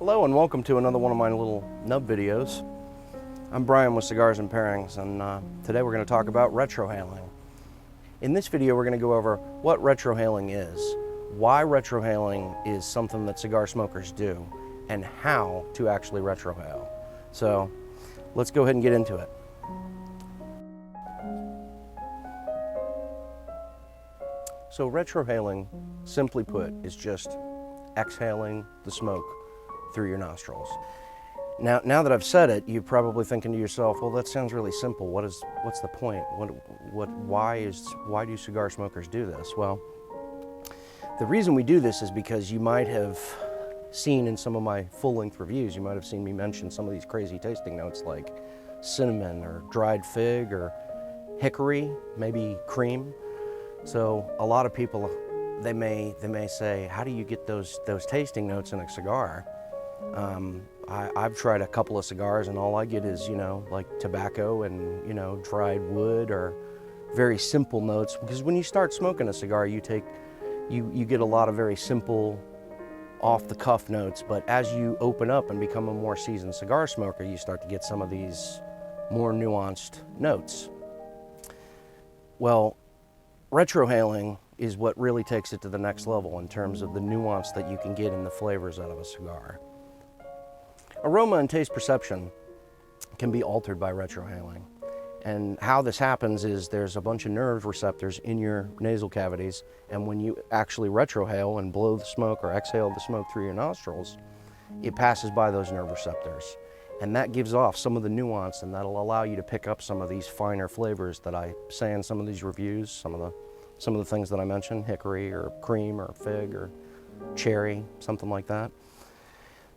Hello and welcome to another one of my little nub videos. I'm Brian with Cigars and Pairings, and today we're going to talk about retrohaling. In this video we're going to go over what retrohaling is, why retrohaling is something that cigar smokers do, and how to actually retrohale. So let's go ahead and get into it. So retrohaling, simply put, is just exhaling the smoke through your nostrils. Now that I've said it, you're probably thinking to yourself, well, that sounds really simple. What's the point? Why do cigar smokers do this? Well, the reason we do this is because you might have seen in some of my full-length reviews, you might have seen me mention some of these crazy tasting notes like cinnamon or dried fig or hickory, maybe cream. So a lot of people, they may say, how do you get those tasting notes in a cigar? I've tried a couple of cigars and all I get is, like tobacco and, dried wood or very simple notes. Because when you start smoking a cigar, you get a lot of very simple, off-the-cuff notes. But as you open up and become a more seasoned cigar smoker, you start to get some of these more nuanced notes. Well, retrohaling is what really takes it to the next level in terms of the nuance that you can get in the flavors out of a cigar. Aroma and taste perception can be altered by retrohaling. And how this happens is there's a bunch of nerve receptors in your nasal cavities, and when you actually retrohale and blow the smoke or exhale the smoke through your nostrils, it passes by those nerve receptors. And that gives off some of the nuance, and that'll allow you to pick up some of these finer flavors that I say in some of these reviews, some of the things that I mentioned, hickory or cream or fig or cherry, something like that.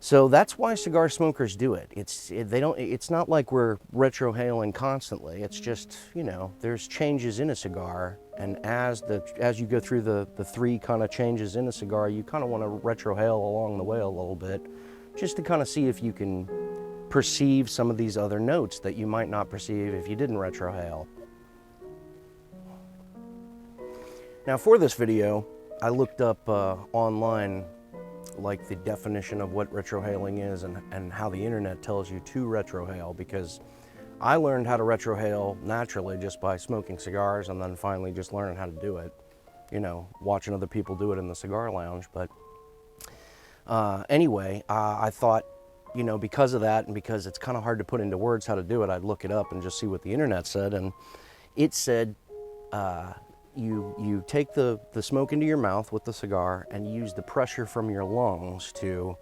So that's why cigar smokers do it. It's not like we're retrohaling constantly. It's just, there's changes in a cigar, and as you go through the three kind of changes in a cigar, you kind of want to retrohale along the way a little bit, just to kind of see if you can perceive some of these other notes that you might not perceive if you didn't retrohale. Now for this video, I looked up online like the definition of what retrohaling is and how the internet tells you to retrohale, because I learned how to retrohale naturally just by smoking cigars and then finally just learning how to do it, watching other people do it in the cigar lounge. But anyway, I thought, because of that and because it's kind of hard to put into words how to do it, I'd look it up and just see what the internet said. And it said, you take the smoke into your mouth with the cigar and use the pressure from your lungs to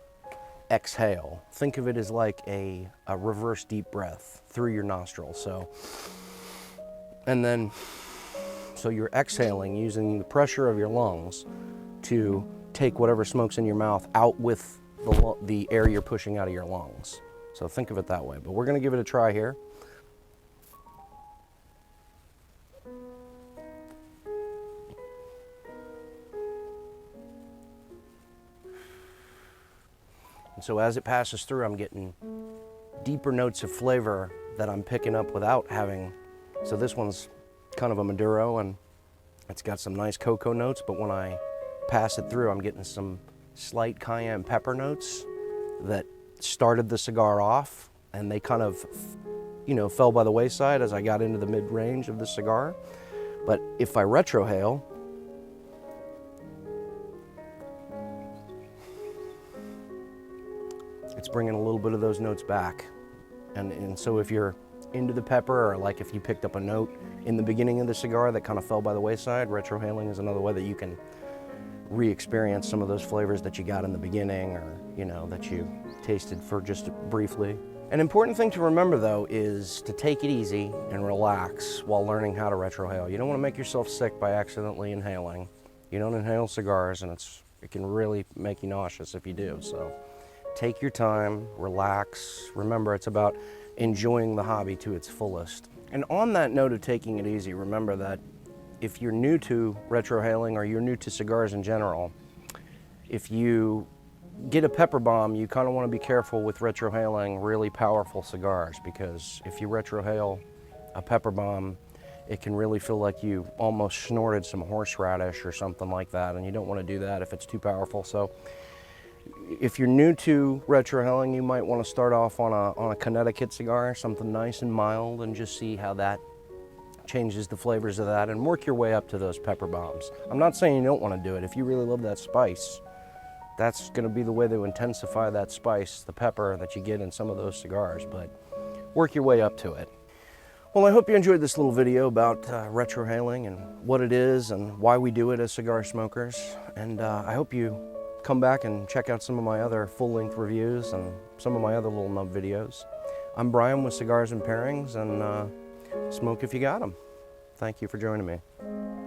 exhale. Think of it as like a reverse deep breath through your nostrils. So you're exhaling using the pressure of your lungs to take whatever smoke's in your mouth out with the air you're pushing out of your lungs. So think of it that way. But we're going to give it a try here. And so as it passes through, I'm getting deeper notes of flavor that I'm picking up without having. So this one's kind of a Maduro, and it's got some nice cocoa notes, but when I pass it through, I'm getting some slight cayenne pepper notes that started the cigar off, and they kind of, fell by the wayside as I got into the mid-range of the cigar. But if I retrohale, it's bringing a little bit of those notes back. And so if you're into the pepper, or like if you picked up a note in the beginning of the cigar that kind of fell by the wayside, retrohaling is another way that you can re-experience some of those flavors that you got in the beginning, or that you tasted for just briefly. An important thing to remember though is to take it easy and relax while learning how to retrohale. You don't want to make yourself sick by accidentally inhaling. You don't inhale cigars, and it can really make you nauseous if you do. So take your time, relax. Remember, it's about enjoying the hobby to its fullest. And on that note of taking it easy, remember that if you're new to retrohaling or you're new to cigars in general, if you get a pepper bomb, you kind of want to be careful with retrohaling really powerful cigars, because if you retrohale a pepper bomb, it can really feel like you almost snorted some horseradish or something like that, and you don't want to do that if it's too powerful. So If you're new to retrohaling, you might want to start off on a Connecticut cigar, something nice and mild, and just see how that changes the flavors of that, and work your way up to those pepper bombs. I'm not saying you don't want to do it. If you really love that spice, that's going to be the way to intensify that spice, the pepper that you get in some of those cigars, but work your way up to it. Well, I hope you enjoyed this little video about retrohaling and what it is and why we do it as cigar smokers. And I hope you come back and check out some of my other full-length reviews and some of my other little nub videos. I'm Brian with Cigars and Pairings, and smoke if you got 'em. Thank you for joining me.